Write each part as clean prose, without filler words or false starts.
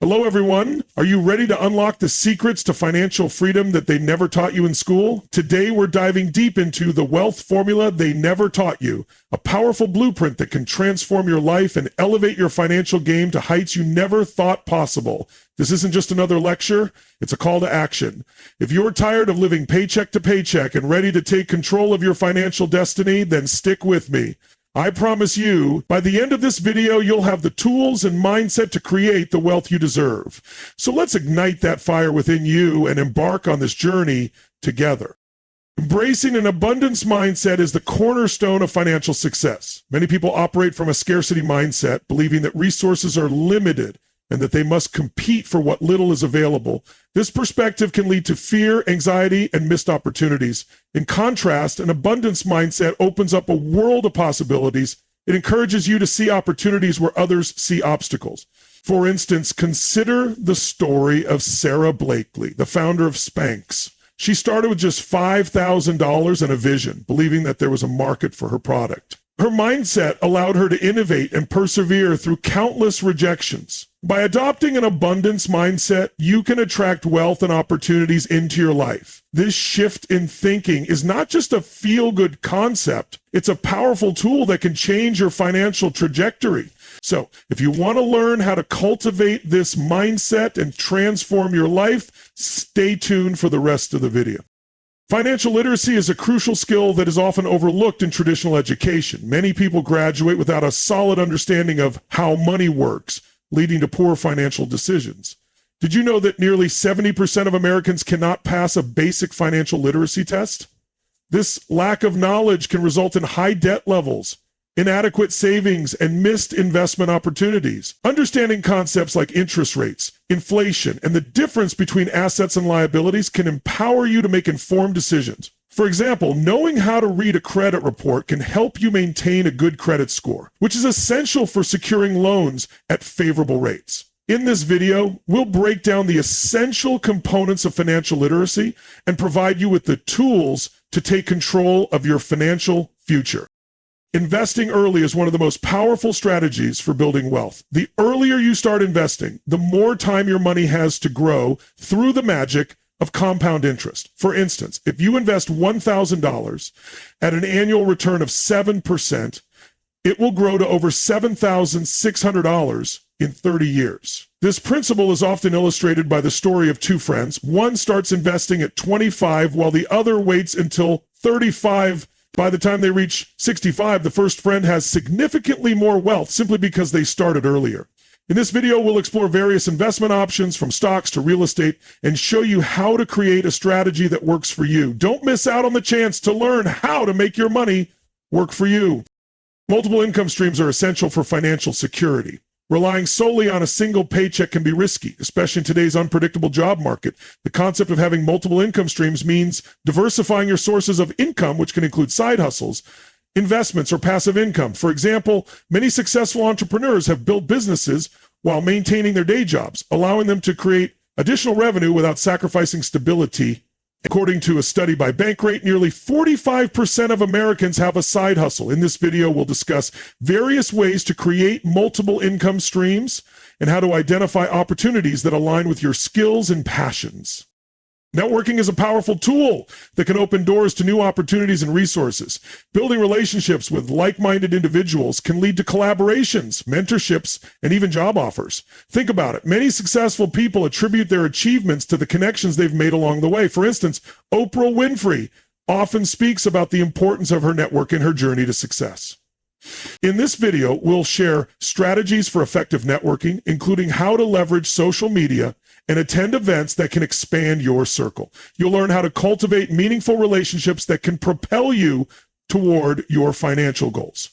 Hello, everyone. Are you ready to unlock the secrets to financial freedom that they never taught you in school? Today, we're diving deep into the wealth formula they never taught you, a powerful blueprint that can transform your life and elevate your financial game to heights you never thought possible. This isn't just another lecture, it's a call to action. If you're tired of living paycheck to paycheck and ready to take control of your financial destiny, then stick with me. I promise you, by the end of this video, you'll have the tools and mindset to create the wealth you deserve. So let's ignite that fire within you and embark on this journey together. Embracing an abundance mindset is the cornerstone of financial success. Many people operate from a scarcity mindset, believing that resources are limited and that they must compete for what little is available. This perspective can lead to fear, anxiety, and missed opportunities. In contrast, an abundance mindset opens up a world of possibilities. It encourages you to see opportunities where others see obstacles. For instance, consider the story of Sarah Blakely, the founder of Spanx. She started with just $5,000 and a vision, believing that there was a market for her product. Her mindset allowed her to innovate and persevere through countless rejections. By adopting an abundance mindset, you can attract wealth and opportunities into your life. This shift in thinking is not just a feel-good concept, it's a powerful tool that can change your financial trajectory. So, if you want to learn how to cultivate this mindset and transform your life, stay tuned for the rest of the video. Financial literacy is a crucial skill that is often overlooked in traditional education. Many people graduate without a solid understanding of how money works, leading to poor financial decisions. Did you know that nearly 70% of Americans cannot pass a basic financial literacy test? This lack of knowledge can result in high debt levels, inadequate savings, and missed investment opportunities. Understanding concepts like interest rates, inflation, and the difference between assets and liabilities can empower you to make informed decisions. For example, knowing how to read a credit report can help you maintain a good credit score, which is essential for securing loans at favorable rates. In this video, we'll break down the essential components of financial literacy and provide you with the tools to take control of your financial future. Investing early is one of the most powerful strategies for building wealth. The earlier you start investing, the more time your money has to grow through the magic of compound interest. For instance, if you invest $1,000 at an annual return of 7%, it will grow to over $7,600 in 30 years. This principle is often illustrated by the story of two friends. One starts investing at 25 while the other waits until 35. By the time they reach 65, the first friend has significantly more wealth simply because they started earlier. In this video, we'll explore various investment options from stocks to real estate and show you how to create a strategy that works for you. Don't miss out on the chance to learn how to make your money work for you. Multiple income streams are essential for financial security. Relying solely on a single paycheck can be risky, especially in today's unpredictable job market. The concept of having multiple income streams means diversifying your sources of income, which can include side hustles, investments, or passive income. For example, many successful entrepreneurs have built businesses while maintaining their day jobs, allowing them to create additional revenue without sacrificing stability. According to a study by Bankrate, nearly 45% of Americans have a side hustle. In this video, we'll discuss various ways to create multiple income streams and how to identify opportunities that align with your skills and passions. Networking is a powerful tool that can open doors to new opportunities and resources. Building relationships with like-minded individuals can lead to collaborations, mentorships, and even job offers. Think about it. Many successful people attribute their achievements to the connections they've made along the way. For instance, Oprah Winfrey often speaks about the importance of her network in her journey to success. In this video, we'll share strategies for effective networking, including how to leverage social media and attend events that can expand your circle. You'll learn how to cultivate meaningful relationships that can propel you toward your financial goals.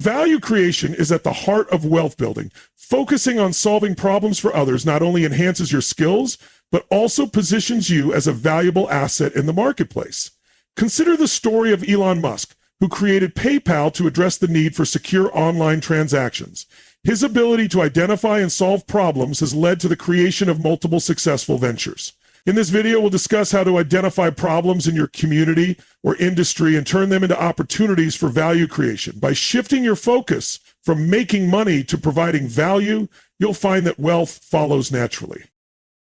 Value creation is at the heart of wealth building. Focusing on solving problems for others not only enhances your skills, but also positions you as a valuable asset in the marketplace. Consider the story of Elon Musk, who created PayPal to address the need for secure online transactions. His ability to identify and solve problems has led to the creation of multiple successful ventures. In this video, we'll discuss how to identify problems in your community or industry and turn them into opportunities for value creation. By shifting your focus from making money to providing value, you'll find that wealth follows naturally.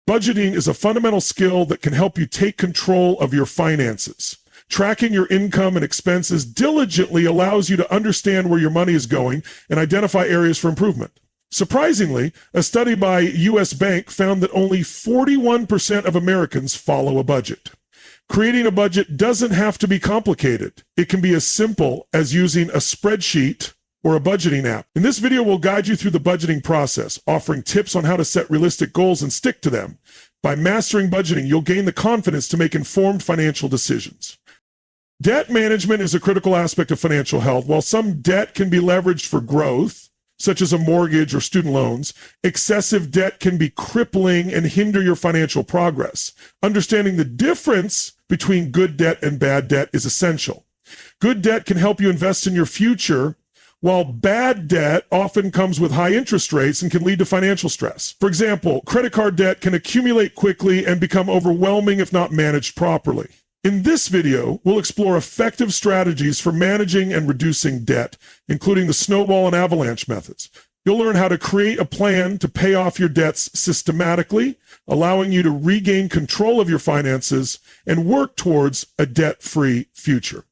Budgeting is a fundamental skill that can help you take control of your finances. Tracking your income and expenses diligently allows you to understand where your money is going and identify areas for improvement. Surprisingly, a study by U.S. Bank found that only 41% of Americans follow a budget. Creating a budget doesn't have to be complicated. It can be as simple as using a spreadsheet or a budgeting app. In this video, we'll guide you through the budgeting process, offering tips on how to set realistic goals and stick to them. By mastering budgeting, you'll gain the confidence to make informed financial decisions. Debt management is a critical aspect of financial health. While some debt can be leveraged for growth, such as a mortgage or student loans, excessive debt can be crippling and hinder your financial progress. Understanding the difference between good debt and bad debt is essential. Good debt can help you invest in your future, while bad debt often comes with high interest rates and can lead to financial stress. For example, credit card debt can accumulate quickly and become overwhelming if not managed properly. In this video, we'll explore effective strategies for managing and reducing debt, including the snowball and avalanche methods. You'll learn how to create a plan to pay off your debts systematically, allowing you to regain control of your finances and work towards a debt-free future.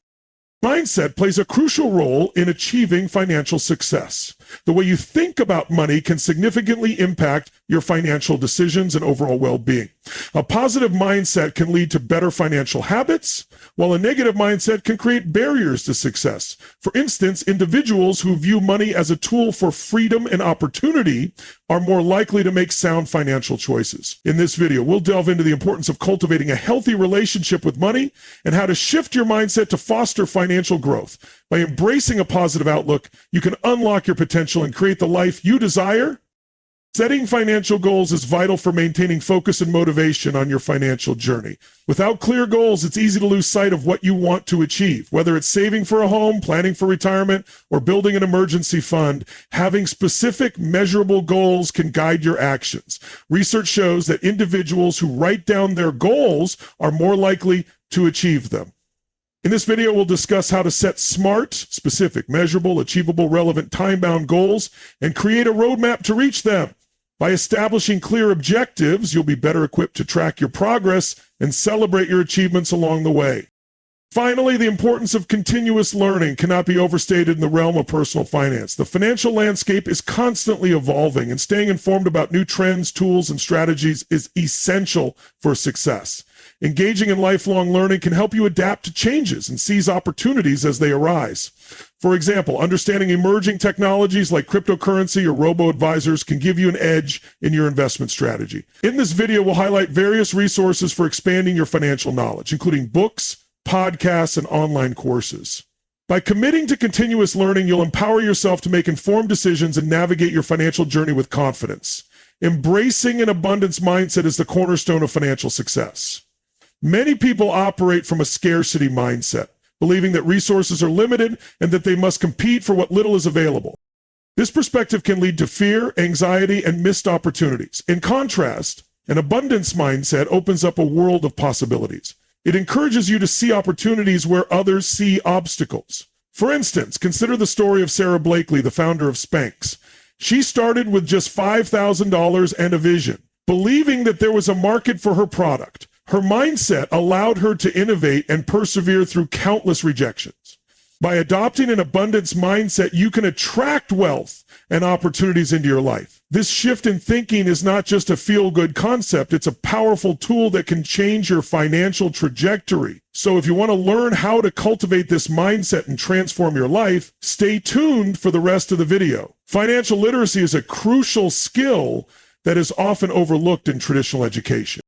Mindset plays a crucial role in achieving financial success. The way you think about money can significantly impact your financial decisions and overall well-being. A positive mindset can lead to better financial habits, while a negative mindset can create barriers to success. For instance, individuals who view money as a tool for freedom and opportunity are more likely to make sound financial choices. In this video, we'll delve into the importance of cultivating a healthy relationship with money and how to shift your mindset to foster financial growth. By embracing a positive outlook, you can unlock your potential and create the life you desire. Setting financial goals is vital for maintaining focus and motivation on your financial journey. Without clear goals, it's easy to lose sight of what you want to achieve. Whether it's saving for a home, planning for retirement, or building an emergency fund, having specific, measurable goals can guide your actions. Research shows that individuals who write down their goals are more likely to achieve them. In this video, we'll discuss how to set smart, specific, measurable, achievable, relevant, time-bound goals and create a roadmap to reach them. By establishing clear objectives, you'll be better equipped to track your progress and celebrate your achievements along the way. Finally, the importance of continuous learning cannot be overstated in the realm of personal finance. The financial landscape is constantly evolving, and staying informed about new trends, tools, and strategies is essential for success. Engaging in lifelong learning can help you adapt to changes and seize opportunities as they arise. For example, understanding emerging technologies like cryptocurrency or robo-advisors can give you an edge in your investment strategy. In this video, we'll highlight various resources for expanding your financial knowledge, including books, podcasts, and online courses. By committing to continuous learning, you'll empower yourself to make informed decisions and navigate your financial journey with confidence. Embracing an abundance mindset is the cornerstone of financial success. Many people operate from a scarcity mindset, believing that resources are limited and that they must compete for what little is available. This perspective can lead to fear, anxiety, and missed opportunities. In contrast, an abundance mindset opens up a world of possibilities. It encourages you to see opportunities where others see obstacles. For instance, consider the story of Sarah Blakely, the founder of Spanx. She started with just $5,000 and a vision, believing that there was a market for her product. Her mindset allowed her to innovate and persevere through countless rejections. By adopting an abundance mindset, you can attract wealth and opportunities into your life. This shift in thinking is not just a feel-good concept, it's a powerful tool that can change your financial trajectory. So if you want to learn how to cultivate this mindset and transform your life, stay tuned for the rest of the video. Financial literacy is a crucial skill that is often overlooked in traditional education.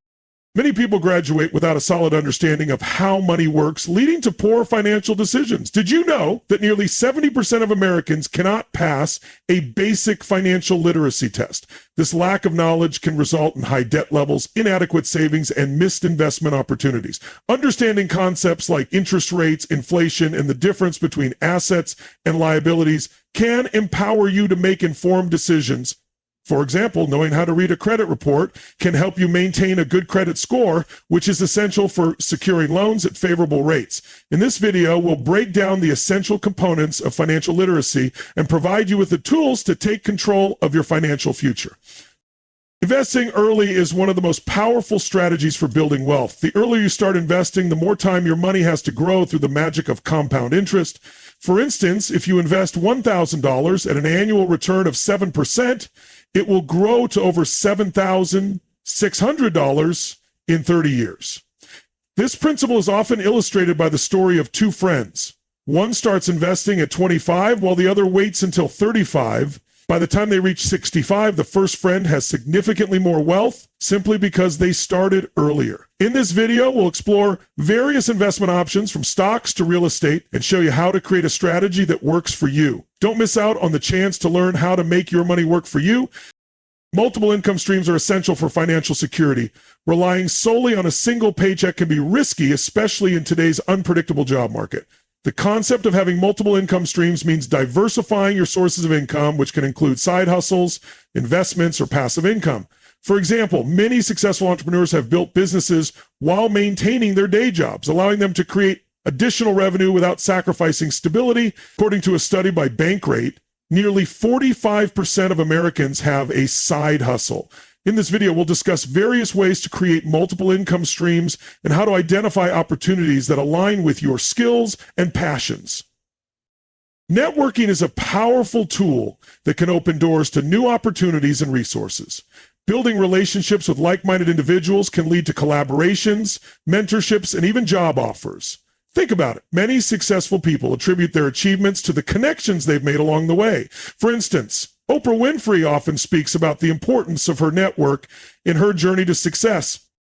Many people graduate without a solid understanding of how money works, leading to poor financial decisions. Did you know that nearly 70% of Americans cannot pass a basic financial literacy test? This lack of knowledge can result in high debt levels, inadequate savings, and missed investment opportunities. Understanding concepts like interest rates, inflation, and the difference between assets and liabilities can empower you to make informed decisions For example, knowing how to read a credit report can help you maintain a good credit score, which is essential for securing loans at favorable rates. In this video, we'll break down the essential components of financial literacy and provide you with the tools to take control of your financial future. Investing early is one of the most powerful strategies for building wealth. The earlier you start investing, the more time your money has to grow through the magic of compound interest. For instance, if you invest $1,000 at an annual return of 7%, it will grow to over $7,600 in 30 years. This principle is often illustrated by the story of two friends. One starts investing at 25 while the other waits until 35. By the time they reach 65, the first friend has significantly more wealth simply because they started earlier. In this video, we'll explore various investment options from stocks to real estate and show you how to create a strategy that works for you. Don't miss out on the chance to learn how to make your money work for you. Multiple income streams are essential for financial security. Relying solely on a single paycheck can be risky, especially in today's unpredictable job market. The concept of having multiple income streams means diversifying your sources of income, which can include side hustles, investments, or passive income. For example, many successful entrepreneurs have built businesses while maintaining their day jobs, allowing them to create additional revenue without sacrificing stability. According to a study by Bankrate, nearly 45% of Americans have a side hustle. In this video, we'll discuss various ways to create multiple income streams and how to identify opportunities that align with your skills and passions. Networking is a powerful tool that can open doors to new opportunities and resources. Building relationships with like-minded individuals can lead to collaborations, mentorships, and even job offers. Think about it. Many successful people attribute their achievements to the connections they've made along the way. For instance, Oprah Winfrey often speaks about the importance of her network in her journey to success.